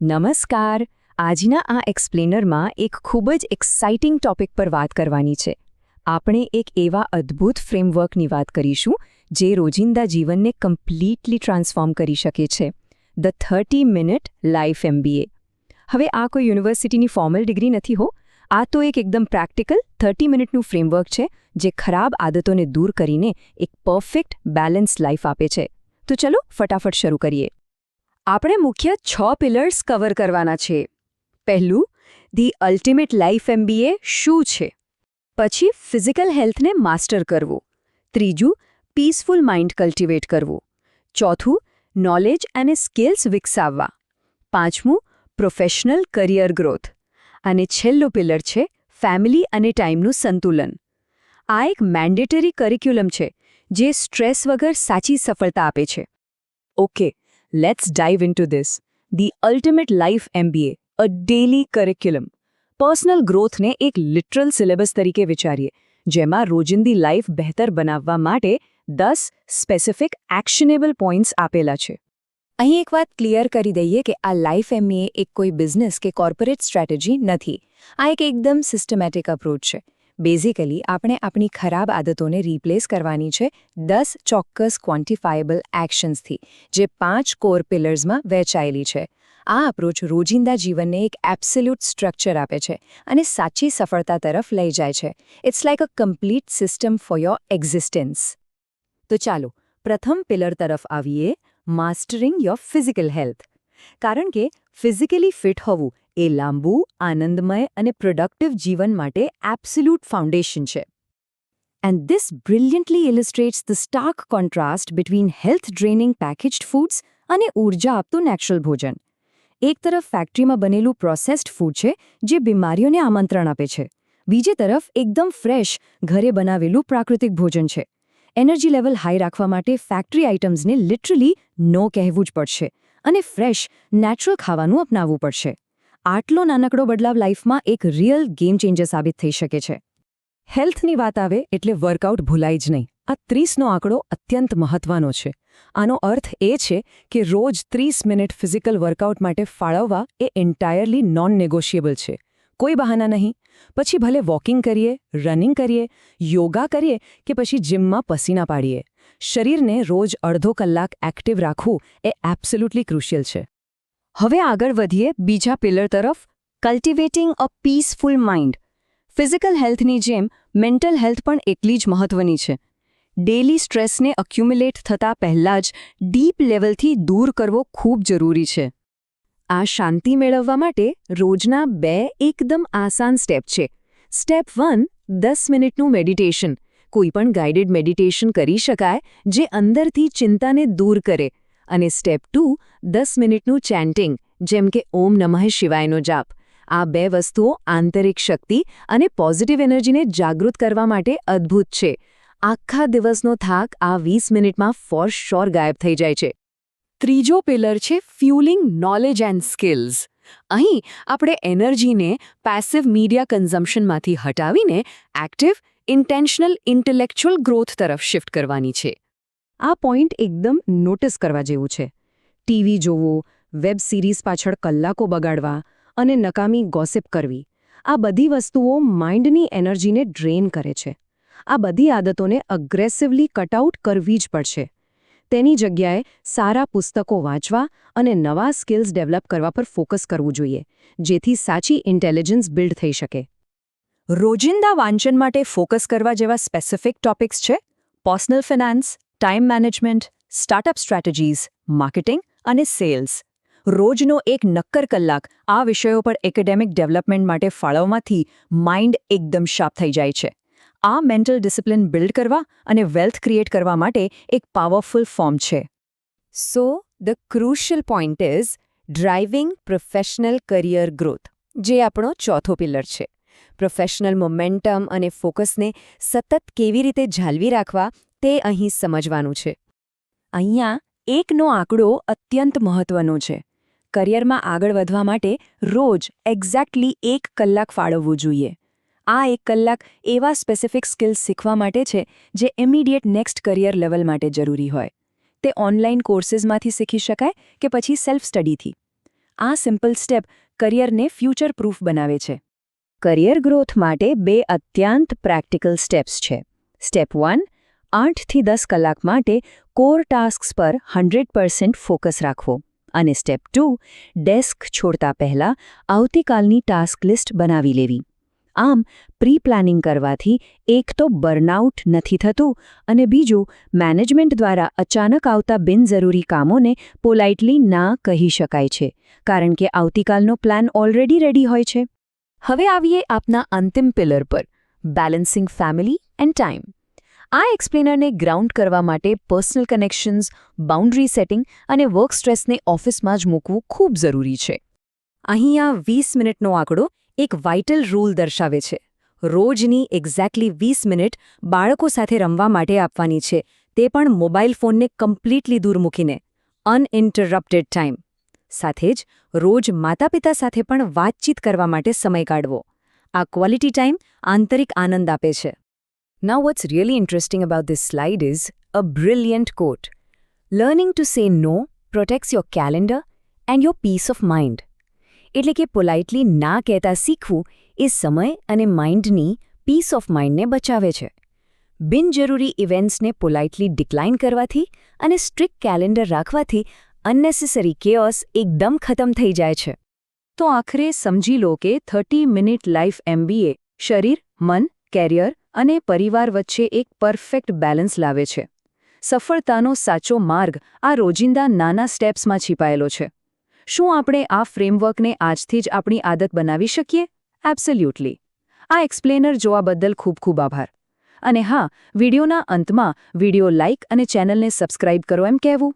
નમસ્કાર. આજના આ એક્સપ્લેનરમાં એક ખૂબ જ એક્સાઇટિંગ ટોપિક પર વાત કરવાની છે. આપણે એક એવા અદ્ભુત ફ્રેમવર્કની વાત કરીશું જે રોજિંદા જીવનને કમ્પ્લીટલી ટ્રાન્સફોર્મ કરી શકે છે. The 30 minute life MBA. હવે આ કોઈ યુનિવર્સિટીની ફોર્મલ ડિગ્રી નથી હો. આ તો એકદમ પ્રેક્ટિકલ 30 મિનિટનું ફ્રેમવર્ક છે જે ખરાબ આદતોને દૂર કરીને એક પરફેક્ટ બેલેન્સ લાઈફ આપે છે. તો ચલો ફટાફટ શરૂ કરીએ. આપણે મુખ્ય 6 પિલર્સ કવર કરવાના છે. પહેલું, ધી અલ્ટિમેટ લાઈફ MBA શું છે? પછી ફિઝિકલ હેલ્થને માસ્ટર કરવું. ત્રીજું, પીસફુલ માઇન્ડ કલ્ટિવેટ કરવું. ચોથું, નોલેજ અને સ્કિલ્સ વિકસાવવા. પાંચમું, પ્રોફેશનલ કરિયર ગ્રોથ. અને છેલ્લું પિલર છે ફેમિલી અને ટાઈમનું સંતુલન. આ એક મેન્ડેટરી કરિક્યુલમ છે જે સ્ટ્રેસ વગર સાચી સફળતા આપે છે. Okay, let's dive into this. The ultimate life MBA, a daily curriculum. Personal ગ્રોથને એક લિટરલ સિલેબસ તરીકે વિચારીએ, જેમાં રોજિંદી લાઈફ બહેતર બનાવવા માટે 10 સ્પેસિફિક એક્શનેબલ પોઈન્ટ્સ આપેલા છે. અહીં એક વાત ક્લિયર કરી દઈએ કે આ લાઈફ MBA એક કોઈ બિઝનેસ કે કોર્પોરેટ સ્ટ્રેટેજી નથી. આ એક એકદમ સિસ્ટમેટિક અપ્રોચ છે. બેઝિકલી આપણે આપણી ખરાબ આદતોને રિપ્લેસ કરવાની છે 10 ચોક્કસ ક્વોન્ટિફાયેબલ એક્શન્સથી, જે 5 કોર પિલર્સમાં વહેંચાયેલી છે. આ અપ્રોચ રોજિંદા જીવનને એક એબ્સોલ્યુટ સ્ટ્રક્ચર આપે છે અને સાચી સફળતા તરફ લઈ જાય છે. It's like a complete system for your existence. તો ચાલો પ્રથમ પિલર તરફ આવીએ, માસ્ટરિંગ યોર ફિઝિકલ હેલ્થ. કારણ કે ફિઝિકલી ફિટ હોવું એ લાંબુ, આનંદમય અને પ્રોડક્ટિવ જીવન માટે એબ્સોલ્યુટ ફાઉન્ડેશન છે. And this brilliantly illustrates the stark contrast between health draining packaged foods અને ઉર્જા આપતું નેચરલ ભોજન. એક તરફ ફેક્ટરીમાં બનેલું પ્રોસેસ્ડ ફૂડ છે જે બીમારીઓને આમંત્રણ આપે છે. બીજી તરફ એકદમ ફ્રેશ, ઘરે બનાવેલું પ્રાકૃતિક ભોજન છે. એનર્જી લેવલ હાઈ રાખવા માટે ફેક્ટરી આઇટમ્સને લિટરલી નો કહેવું જ પડશે અને ફ્રેશ, નેચરલ ખાવાનું અપનાવવું પડશે. આટલો નાનકડો બદલાવ લાઈફમાં એક રિયલ ગેમ ચેન્જર સાબિત થઈ શકે છે. હેલ્થની વાત આવે એટલે વર્કઆઉટ ભૂલાય જ નહીં. આ 30નો આંકડો અત્યંત મહત્વનો છે. આનો અર્થ એ છે કે રોજ 30 મિનિટ ફિઝિકલ વર્કઆઉટ માટે ફાળવવા એ એન્ટાયરલી નોન નેગોશિયેબલ છે. કોઈ બહાના નહીં. પછી ભલે વોકિંગ કરીએ, રનિંગ કરીએ, યોગા કરીએ કે પછી જીમમાં પસીના પાડીએ, શરીરને રોજ અડધો કલાક એક્ટિવ રાખવું એ એબ્સોલ્યુટલી ક્રુશિયલ છે. હવે આગળ વધીએ બીજા પિલર તરફ, કલ્ટિવેટિંગ અ પીસફુલ માઇન્ડ. ફિઝિકલ હેલ્થની જેમ મેન્ટલ હેલ્થ પણ એટલી જ મહત્વની છે. ડેલી સ્ટ્રેસને અક્યુમ્યુલેટ થતાં પહેલાં જ ડીપ લેવલથી દૂર કરવો ખૂબ જરૂરી છે. આ શાંતિ મેળવવા માટે રોજના 2 એકદમ આસાન સ્ટેપ છે. સ્ટેપ 1, 10 મિનિટનું મેડિટેશન. કોઈપણ ગાઇડેડ મેડિટેશન કરી શકાય જે અંદરથી ચિંતાને દૂર કરે. અને સ્ટેપ 2, 10 મિનિટનું ચેન્ટિંગ, જેમ કે ઓમ નમઃ શિવાયનો જાપ. આ 2 વસ્તુઓ આંતરિક શક્તિ અને પોઝિટિવ એનર્જીને જાગૃત કરવા માટે અદ્ભુત છે. આખા દિવસનો થાક આ 20 મિનિટમાં ફોર શ્યોર ગાયબ થઈ જાય છે. ત્રીજો પિલર છે ફ્યુલિંગ નોલેજ એન્ડ સ્કિલ્સ. અહીં આપણે એનર્જીને પેસિવ મીડિયા કન્ઝમ્પશનમાંથી હટાવીને એક્ટિવ, ઇન્ટેન્શનલ ઇન્ટેલેક્ચ્યુઅલ ગ્રોથ તરફ શિફ્ટ કરવાની છે. આ પોઈન્ટ એકદમ નોટિસ કરવા જેવું છે. ટીવી જોવું, વેબ સિરીઝ પાછળ કલાકો બગાડવા અને નકામી ગોસિપ કરવી, આ બધી વસ્તુઓ માઇન્ડની એનર્જીને ડ્રેન કરે છે. આ બધી આદતોને અગ્રેસિવલી કટઆઉટ કરવી જ પડશે. તેની જગ્યાએ સારા પુસ્તકો વાંચવા અને નવા સ્કિલ્સ ડેવલપ કરવા પર ફોકસ કરવું જોઈએ, જેથી સાચી ઇન્ટેલિજન્સ બિલ્ડ થઈ શકે. રોજિંદા વાંચન માટે ફોકસ કરવા જેવા સ્પેસિફિક ટોપિક્સ છે personal finance, time management, startup strategies, marketing અને સેલ્સ. રોજનો એક નક્કર કલાક આ વિષયો પર એકેડેમિક ડેવલપમેન્ટ માટે ફાળવવાથી માઇન્ડ એકદમ શાર્પ થઈ જાય છે. આ મેન્ટલ ડિસિપ્લિન બિલ્ડ કરવા અને વેલ્થ ક્રિએટ કરવા માટે એક પાવરફુલ ફોર્મ છે. So the crucial point is driving professional career growth, જે આપણો ચોથો પિલર છે. પ્રોફેશનલ મોમેન્ટમ અને ફોકસને સતત કેવી રીતે જાળવી રાખવા તે અહીં સમજવાનું છે. અહીંયા એકનો આંકડો અત્યંત મહત્વનો છે. કરિયરમાં આગળ વધવા માટે રોજ એક્ઝેક્ટલી 1 કલાક ફાળવવું જોઈએ. આ 1 કલાક એવા સ્પેસિફિક સ્કિલ્સ શીખવા માટે છે જે ઇમિડિયેટ નેક્સ્ટ કરિયર લેવલ માટે જરૂરી હોય. તે ઓનલાઈન કોર્સિસમાંથી શીખી શકાય કે પછી સેલ્ફ સ્ટડીથી. આ સિમ્પલ સ્ટેપ કરિયરને ફ્યુચર પ્રૂફ બનાવે છે. કરિયર ગ્રોથ માટે 2 અત્યંત પ્રેક્ટિકલ સ્ટેપ્સ છે. સ્ટેપ 1, 8 થી 10 કલાક માટે કોર ટાસ્ક્સ પર 100% ફોકસ રાખવો. અને સ્ટેપ 2, ડેસ્ક છોડતા પહેલા આવતીકાલની ટાસ્ક લિસ્ટ બનાવી લેવી. આમ પ્રી પ્લાનિંગ કરવાથી એક તો બર્નઆઉટ નથી થતું અને બીજું મેનેજમેન્ટ દ્વારા અચાનક આવતા બિનજરૂરી કામોને પોલાઇટલી ના કહી શકાય છે, કારણ કે આવતીકાલનો પ્લાન ઓલરેડી રેડી હોય છે. હવે આવીએ આપના અંતિમ પિલર પર, બેલેન્સિંગ ફેમિલી એન્ડ ટાઈમ. આ એક્સપ્લેનરને ગ્રાઉન્ડ કરવા માટે પર્સનલ કનેક્શન્સ, બાઉન્ડરી સેટિંગ અને વર્ક સ્ટ્રેસને ઓફિસમાં જ મૂકવું ખૂબ જરૂરી છે. અહીંયા 20 મિનિટનો આંકડો એક વાઇટલ રૂલ દર્શાવે છે. રોજની એક્ઝેક્ટલી 20 મિનિટ બાળકો સાથે રમવા માટે આપવાની છે, તે પણ મોબાઈલ ફોનને કમ્પ્લીટલી દૂર મૂકીને. Uninterrupted time. સાથે જ રોજ માતાપિતા સાથે પણ વાતચીત કરવા માટે સમય કાઢવો. આ ક્વોલિટી ટાઈમ આંતરિક આનંદ આપે છે. Now what's really interesting about this slide is a brilliant quote. Learning to say no protects your calendar and your peace of mind. એટલે કે પોલાઇટલી ના કહેતા શીખવું એ સમય અને માઇન્ડની પીસ ઓફ માઇન્ડને બચાવે છે. બિનજરૂરી ઇવેન્ટ્સને પોલાઇટલી ડિક્લાઇન કરવાથી અને સ્ટ્રિક્ટ કેલેન્ડર રાખવાથી અનનેસેસરી કેઓસ એકદમ ખતમ થઈ જાય છે. તો આખરે સમજી લો કે 30 મિનિટ લાઈફ MBA શરીર, મન, કેરિયર અને પરિવાર વચ્ચે એક પરફેક્ટ બેલેન્સ લાવે છે. સફળતાનો સાચો માર્ગ આ રોજિંદા નાના સ્ટેપ્સમાં छिપાયેલો છે. શું આપણે આ ફ્રેમવર્કને આજથી જ આપણી આદત બનાવી શકીએ? એબ્સોલ્યુટલી. આ એક્સપ્લેનર જોવા બદલ ખૂબ ખૂબ આભાર. અને હા, વિડીયોના અંતમાં વિડીયો લાઇક અને ચેનલને સબસ્ક્રાઇબ કરો એમ કહેવું